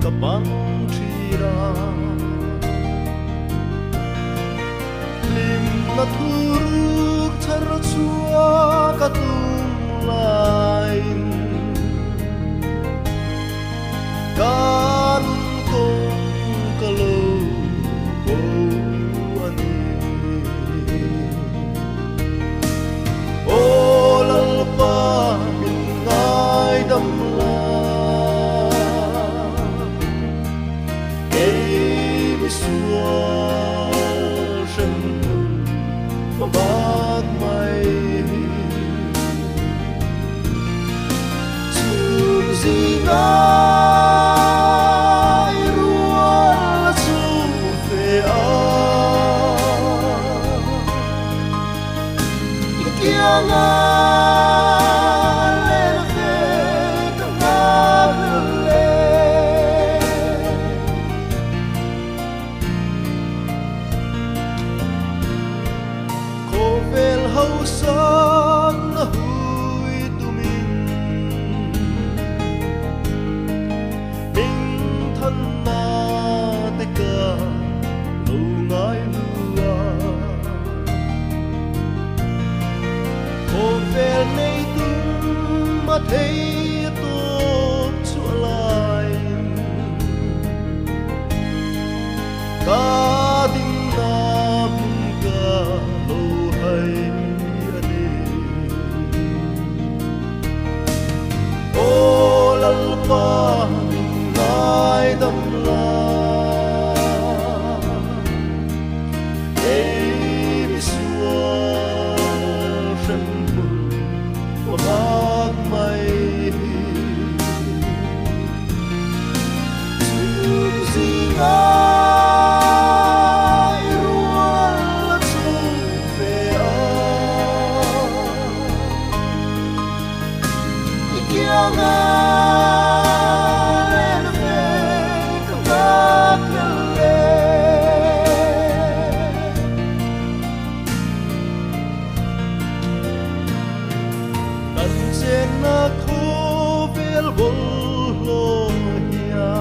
kapang thira lim na thuruk thar chua katum lain kan kong kalo bo ani o lalpa min ngai dam la bát mây chun gì ngai ruột chu về a kia nga lên về ta vel hau san na hui tu min ding than na te ka lu ngai lua ko vel nei tu ma thei to chu lai ka ding na mun ka lalpa ngai dam la ei bisua shen pu bát mây chun gì ngai ruột chu về a kia nga na khu vel bol lo ya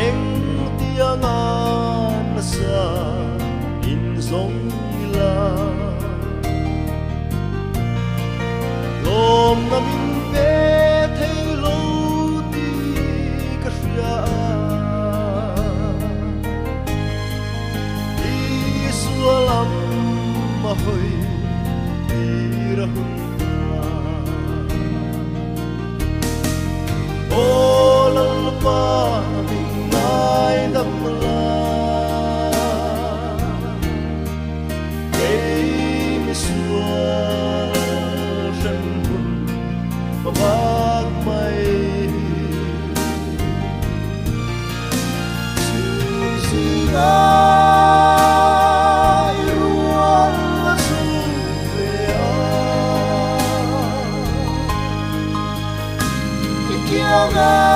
eng tiang an sa in zong la lom na min ve thei lo ti ka ria i sualam ma hoi o lalpa min ngai dam la ei mi sua shen hun bát mây chun gì ngai ruột chu về a kia nga